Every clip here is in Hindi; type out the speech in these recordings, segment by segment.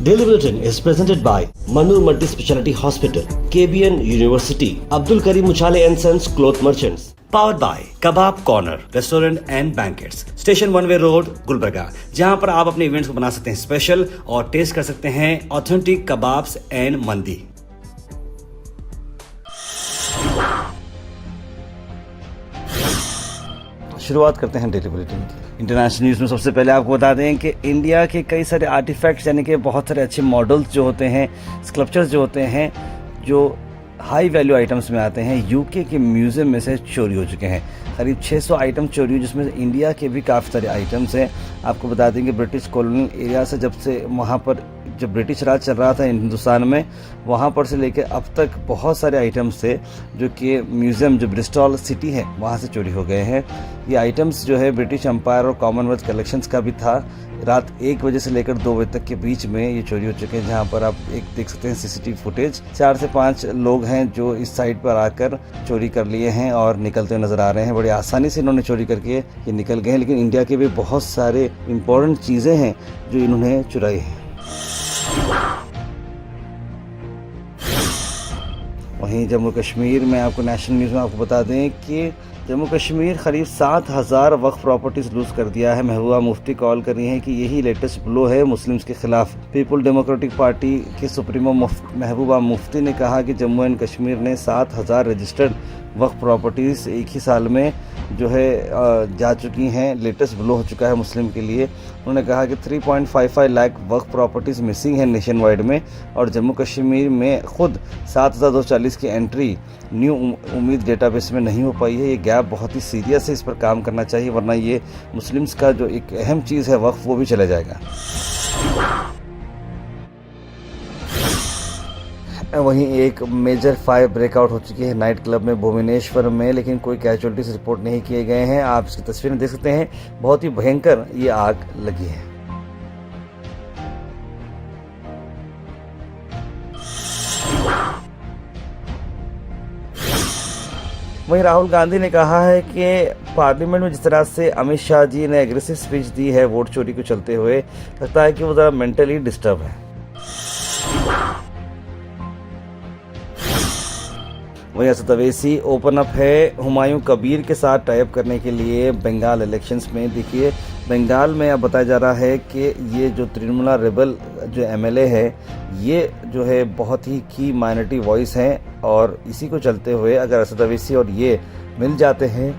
Daily Bulletin is presented by Manur Multi Speciality Hospital, KBN University, Abdul Karim Uchale and Sons Cloth Merchants. Powered by Kebab Corner Restaurant and Banquets, Station One Way Road, Gulbarga, जहां पर आप अपने इवेंट्स को बना सकते हैं स्पेशल और टेस्ट कर सकते हैं ऑथेंटिक कबाब्स एंड मंदी। शुरुआत करते हैं डेली बुलेटिन की। इंटरनेशनल न्यूज़ में सबसे पहले आपको बता दें कि इंडिया के कई सारे आर्टिफैक्ट्स यानी कि बहुत सारे अच्छे मॉडल्स जो होते हैं, स्कल्पचर्स जो होते हैं, जो हाई वैल्यू आइटम्स में आते हैं, यूके के म्यूज़ियम में से चोरी हो चुके हैं। करीब 600 आइटम चोरी हुए, जिसमें इंडिया के भी काफ़ी सारे आइटम्स हैं। आपको बता दें कि ब्रिटिश कॉलोनियल एरिया से जब से वहाँ पर जब ब्रिटिश राज चल रहा था हिंदुस्तान में, वहाँ पर से लेकर अब तक बहुत सारे आइटम्स थे जो कि म्यूज़ियम जो ब्रिस्टल सिटी है वहाँ से चोरी हो गए हैं। ये आइटम्स जो है ब्रिटिश एम्पायर और कॉमनवेल्थ कलेक्शंस का भी था। रात 1 बजे से लेकर 2 बजे तक के बीच में ये चोरी हो चुके हैं, जहाँ पर आप एक देख सकते हैं सीसीटीवी फुटेज। 4 से 5 लोग हैं जो इस साइट पर आकर चोरी कर लिए हैं और निकलते हुए नज़र आ रहे हैं। बड़ी आसानी से इन्होंने चोरी करके ये निकल गए हैं, लेकिन इंडिया के भी बहुत सारे इम्पोर्टेंट चीज़ें हैं जो इन्होंने चुराई हैं। वहीं जम्मू कश्मीर में आपको नेशनल न्यूज़ में आपको बता दें कि जम्मू कश्मीर करीब 7000 वक्फ प्रॉपर्टीज़ लूज़ कर दिया है। महबूबा मुफ्ती कॉल कर रही हैं कि यही लेटेस्ट ब्लो है मुस्लिम्स के खिलाफ। पीपल डेमोक्रेटिक पार्टी के सुप्रीमो महबूबा मुफ्ती ने कहा कि जम्मू एंड कश्मीर ने 7000 रजिस्टर्ड वक्फ प्रॉपर्टीज़ एक ही साल में जो है जा चुकी हैं। लेटेस्ट ब्लो हो चुका है मुस्लिम के लिए। उन्होंने कहा कि 3.55 लाख वक्फ प्रॉपर्टीज़ मिसिंग हैं नेशन वाइड में, और जम्मू कश्मीर में खुद 7240 की एंट्री न्यू उम्मीद डेटाबेस में नहीं हो पाई है। ये गैप बहुत ही सीरियस है, इस पर काम करना चाहिए, वरना ये मुस्लिम्स का जो एक अहम चीज़ है वक्फ, वो भी चला जाएगा। वहीं एक मेजर फायर ब्रेकआउट हो चुकी है नाइट क्लब में भुवनेश्वर में, लेकिन कोई कैजुअलिटीज रिपोर्ट नहीं किए गए हैं। आप इसकी तस्वीरें देख सकते हैं, बहुत ही भयंकर ये आग लगी है। वहीं राहुल गांधी ने कहा है कि पार्लियामेंट में जिस तरह से अमित शाह जी ने एग्रेसिव स्पीच दी है वोट चोरी को चलते हुए, लगता है कि वो ज़रा मेंटली डिस्टर्ब है। वहीं असद अवैसी ओपन अप है हुमायूं कबीर के साथ टाइप करने के लिए बंगाल इलेक्शंस में। देखिए, बंगाल में अब बताया जा रहा है कि ये जो तृणमूल रेबल जो एमएलए है, ये जो है बहुत ही की माइनॉरिटी वॉइस हैं, और इसी को चलते हुए अगर असद अवैसी और ये मिल जाते हैं,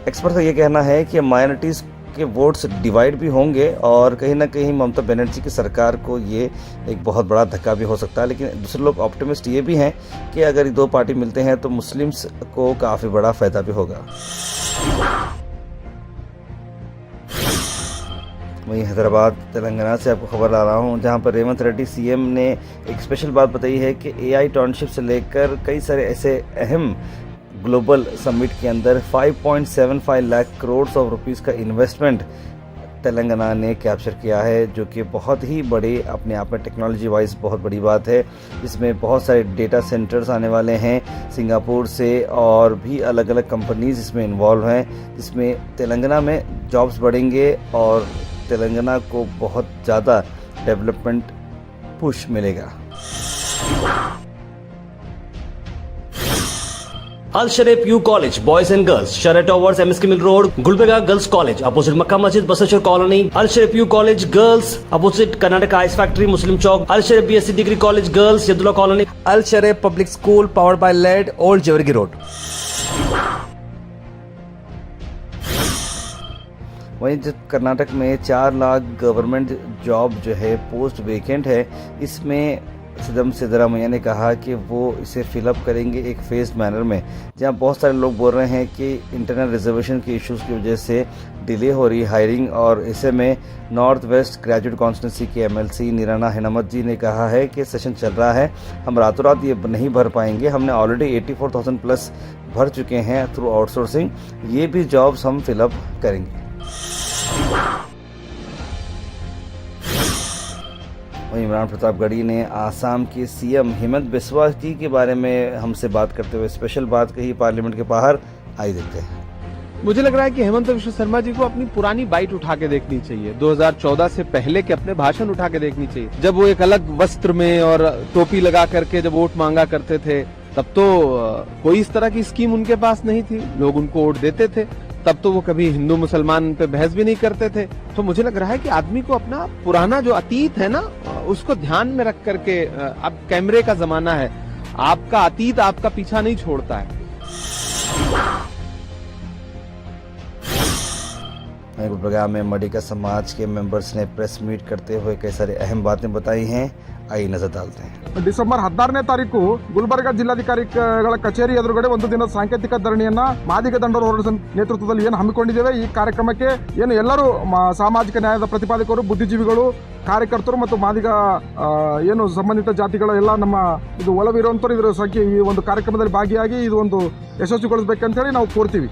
एक्सपर्ट का ये कहना है कि माइनॉरिटीज़ के वोट्स डिवाइड भी होंगे और कहीं ना कहीं ममता बनर्जी की सरकार को ये एक बहुत बड़ा धक्का भी हो सकता है। लेकिन दूसरे लोग ऑप्टिमिस्ट ये भी हैं कि अगर ये 2 पार्टी मिलते हैं तो मुस्लिम्स को काफ़ी बड़ा फ़ायदा भी होगा। वहीं हैदराबाद तेलंगाना से आपको खबर ला रहा हूँ, जहाँ पर रेवंत रेड्डी सीएम ने एक स्पेशल बात बताई है कि एआई टाउनशिप से लेकर कई सारे ऐसे अहम ग्लोबल समिट के अंदर 5.75 लाख करोड़ ऑफ रुपीस का इन्वेस्टमेंट तेलंगाना ने कैप्चर किया है, जो कि बहुत ही बड़ी अपने आप में टेक्नोलॉजी वाइज बहुत बड़ी बात है। इसमें बहुत सारे डेटा सेंटर्स आने वाले हैं सिंगापुर से, और भी अलग अलग कंपनीज इसमें इन्वॉल्व हैं, जिसमें तेलंगाना में जॉब्स बढ़ेंगे और तेलंगाना को बहुत ज़्यादा डेवलपमेंट पुश मिलेगा। Al Shareef U college boys and girls, शरट towers, MSK mill road, Gulbarga girls college opposite Mecca Masjid, Basaveshwar colony. Al Shareef U college girls opposite Karnataka ice factory, Muslim Chowk. Al Shareef BSc degree college girls, Yadulla colony. Al Shareef public school powered by लेड, ओल्ड जेवरगी रोड। वहीं जब कर्नाटक में 4 लाख गवर्नमेंट जॉब जो है पोस्ट वेकेंट है, इसमें सीएम सिद्धरामैया ने कहा कि वो इसे फिलअप करेंगे एक फेज मैनर में। जहां बहुत सारे लोग बोल रहे हैं कि इंटरनल रिजर्वेशन के इश्यूज़ की वजह से डिले हो रही हायरिंग, और ऐसे में नॉर्थ वेस्ट ग्रेजुएट कॉन्स्टिट्यूंसी के एमएलसी निराना हेनामत जी ने कहा है कि सेशन चल रहा है, हम रातों रात ये नहीं भर पाएंगे। हमने ऑलरेडी 84,000 प्लस भर चुके हैं थ्रू आउटसोर्सिंग, ये भी जॉब्स हम फिलअप करेंगे। वहीं इमरान प्रतापगढ़ी ने आसाम के सीएम हिमंत बिस्वा जी के बारे में हमसे बात करते हुए स्पेशल बात कही, पार्लियामेंट के बाहर। आई देखते हैं। मुझे लग रहा है कि हेमंत विश्व शर्मा जी को अपनी पुरानी बाइट उठा के देखनी चाहिए, 2014 से पहले के अपने भाषण उठा के देखनी चाहिए। जब वो एक अलग वस्त्र में और टोपी लगा करके जब वोट मांगा करते थे, तब तो कोई इस तरह की स्कीम उनके पास नहीं थी, लोग उनको वोट देते थे। तब तो वो कभी हिंदू मुसलमान पे बहस भी नहीं करते थे। तो मुझे लग रहा है कि आदमी को अपना पुराना जो अतीत है ना, उसको ध्यान में रख करके, अब कैमरे का जमाना है, आपका अतीत आपका पीछा नहीं छोड़ता है। गुलबर्गा में मडिका समाज के मेंबर्स ने प्रेस मीट करते हुए कई सारी अहम बातें बताई हैं। आइए नजर डालते हैं। ಡಿಸೆಂಬರ್ 16ನೇ ತಾರೀಕು ಗುಲ್ಬರ್ಗ ಜಿಲ್ಲಾಧಿಕಾರಿಗಳ ಕಚೇರಿ ಎದುರುಗಡೆ ಒಂದು ದಿನದ ಸಾಂಕೇತಿಕ ಧರಣಿಯನ್ನ ಮಾದಿಗ ದಂಡೋರ ಹೋರಾಟದ ನೇತೃತ್ವದಲ್ಲಿ ಏನು ಹಮ್ಮಿಕೊಂಡಿದ್ದೇವೆ. ಈ ಕಾರ್ಯಕ್ರಮಕ್ಕೆ ಏನು ಎಲ್ಲರೂ ಸಾಮಾಜಿಕ ನ್ಯಾಯದ ಪ್ರತಿಪಾದಕರು, ಬುದ್ಧಿಜೀವಿಗಳು, ಕಾರ್ಯಕರ್ತರು ಮತ್ತು ಮಾದಿಗ ಏನು ಸಂಬಂಧಿತ ಜಾತಿಗಳ ಎಲ್ಲ ನಮ್ಮ ಇದು ಒಲವಿರುವಂತರು ಇದರ ಸಂಖ್ಯೆ ಈ ಒಂದು ಕಾರ್ಯಕ್ರಮದಲ್ಲಿ ಭಾಗಿಯಾಗಿ ಇದು ಒಂದು ಯಶಸ್ವಿಗೊಳಿಸಬೇಕಂತ ಹೇಳಿ ನಾವು ಕೋರ್ತೀವಿ.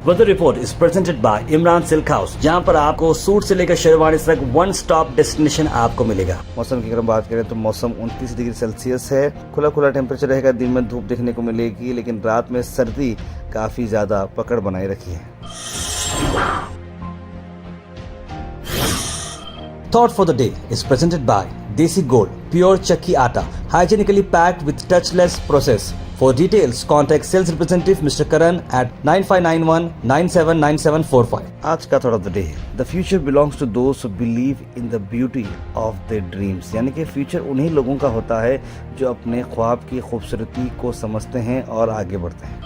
Weather report is presented by Imran silk house, जहां पर आपको सूट से लेकर शेरवानी तक वन स्टॉप डेस्टिनेशन आपको मिलेगा। मौसम की अगर बात करें तो मौसम 29 डिग्री सेल्सियस है। खुला खुला टेम्परेचर रहेगा, दिन में धूप देखने को मिलेगी, लेकिन रात में सर्दी काफी ज्यादा पकड़ बनाए रखी है। Thought for the day is presented by Desi Gold, pure chakki atta, hygienically packed with touchless process. For details, contact sales representative Mr. Karan at 9591979745. आज का thought of the day, the future belongs to those who believe in the beauty of their dreams, यानी कि फ्यूचर उन्हीं लोगों का होता है जो अपने ख्वाब की खूबसूरती को समझते हैं और आगे बढ़ते हैं।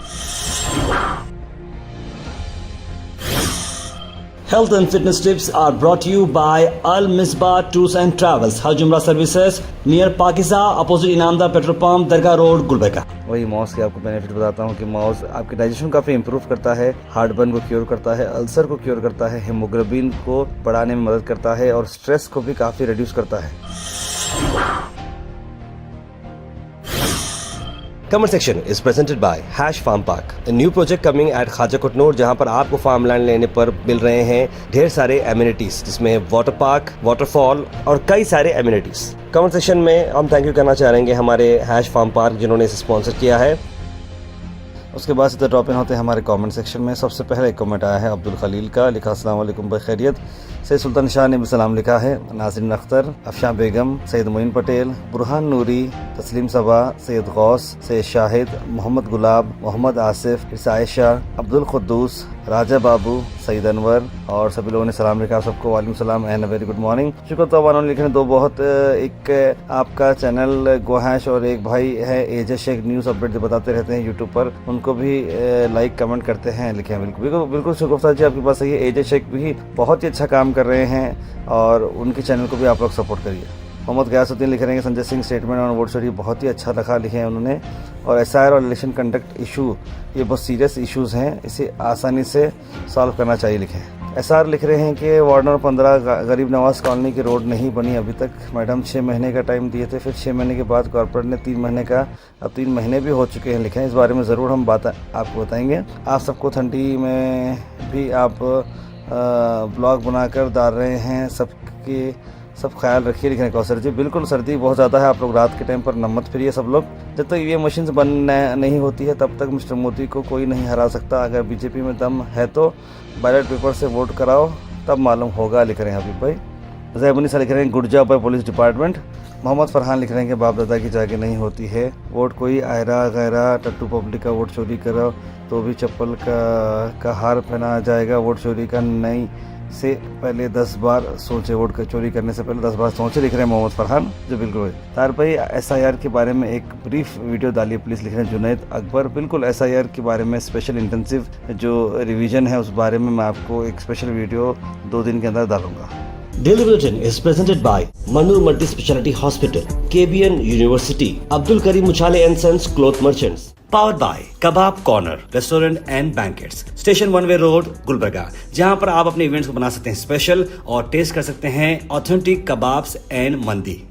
Health and fitness tips are brought to you by Al Misbah Tours and Travels, Hajj Umrah Services, near Pakiza, opposite Inamda Petrol Pump, Dargah Road, Gulbarga। वही माउस के आपको बेनिफिट बताता हूँ कि माउस आपके डाइजेशन काफ़ी इंप्रूव करता है, हार्टबर्न को क्योर करता है, अल्सर को क्योर करता है, हीमोग्लोबिन को बढ़ाने में मदद करता है और स्ट्रेस को भी काफ़ी रिड्यूस करता है। Comment section is presented by Hash Farm Park, a new project coming at Khaja Kotnoor, जहां पर आपको फार्म लैंड लेने पर मिल रहे हैं ढेर सारे एमिनिटीज, जिसमें वाटर पार्क, वाटरफॉल और कई सारे एमिनिटीज। कमेंट सेक्शन में हम थैंक यू करना चाहेंगे हमारे हैश फार्म पार्क जिन्होंने इसे स्पॉन्सर किया है। उसके बाद सीधे ड्रॉप इन होते हैं हमारे कमेंट सेक्शन में। सबसे पहले एक कमेंट आया है अब्दुल खलील का, लिखा अस्सलाम वालेकुम बखैरियत। सैयद सुल्तान शाह ने भी सलाम लिखा है। नाज़रीन अख्तर, अफशां बेगम, सैयद मोइन पटेल, बुरहान नूरी, तस्लीम सबा, सैयद गौस, सैयद शाहिद, मोहम्मद गुलाब, मोहम्मद आसिफ, आयशा, अब्दुल खुद्दूस, राजा बाबू, सईद अनवर और सभी लोगों ने सलाम लिखा। सबको वालेकुम सलाम एंड वेरी गुड मॉर्निंग। शुक्र तो उन्होंने लिखे दो बहुत, एक आपका चैनल गोहैश और एक भाई है एजे शेख न्यूज़ अपडेट जो बताते रहते हैं यूट्यूब पर, उनको भी लाइक कमेंट करते हैं, लिखे हैं। बिल्कुल शुक्र जी आपकी बात सही है। एजे शेख भी बहुत ही अच्छा काम कर रहे हैं और उनके चैनल को भी आप लोग सपोर्ट करिए। मोहम्मद गयासुद्दीन लिख रहे हैं Sanjay Singh statement on vote चोरी बहुत ही अच्छा रखा, लिखे हैं उन्होंने। और एसआईआर और इलेक्शन कंडक्ट इशू ये बहुत सीरियस इश्यूज़ हैं, इसे आसानी से सॉल्व करना चाहिए, लिखे हैं। एसआर लिख रहे हैं कि वार्ड नंबर 15 गरीब नवाज कॉलोनी की रोड नहीं बनी अभी तक। मैडम 6 महीने का टाइम दिए थे, फिर 6 महीने के बाद कॉर्पोरेट ने 3 महीने का, अब 3 महीने भी हो चुके हैं, लिखे हैं। इस बारे में ज़रूर हम बात आपको बताएंगे। आप सबको ठंडी में भी आप ब्लॉग बनाकर डाल रहे हैं, सब ख्याल रखिए, लिखने का। सर जी बिल्कुल सर्दी बहुत ज़्यादा है, आप लोग रात के टाइम पर न मत फिरिए सब लोग। जब तक ये मशीन बंद नहीं होती है तब तक मिस्टर मोदी को कोई नहीं हरा सकता। अगर बीजेपी में दम है तो बैलेट पेपर से वोट कराओ, तब मालूम होगा, लिख रहे हैं हबीब भाई। जैबुनिसा लिख रहे हैं good job by police department. Mohammad Farhan लिख रहे हैं कि बाप दादा की जाके नहीं होती है वोट, कोई आयरा गैरा टट्टू पब्लिक का वोट चोरी करो तो भी चप्पल का हार पहना जाएगा। वोट चोरी का नहीं से पहले 10 बार सोचे, वोट का चोरी करने से पहले 10 बार सोचे, लिख रहे हैं मोहम्मद फरहान। जो बिल्कुल तार भाई एसआईआर के बारे में एक ब्रीफ वीडियो डालिए प्लीज़, लिख रहे हैं जुनैद अकबर। बिल्कुल एसआईआर के बारे में स्पेशल इंटेंसिव जो रिवीजन है उस बारे में मैं आपको एक स्पेशल वीडियो 2 दिन के अंदर डालूंगा। Daily Bulletin is presented by Manur Multi Speciality Hospital, KBN University, Abdul Karim Muchale and Sons Cloth Merchants. Powered by Kebab Corner Restaurant and Banquets, Station 1 Way Road, Gulbarga, जहां पर आप अपने इवेंट्स को बना सकते हैं स्पेशल और टेस्ट कर सकते हैं ऑथेंटिक कबाब्स एंड मंदी।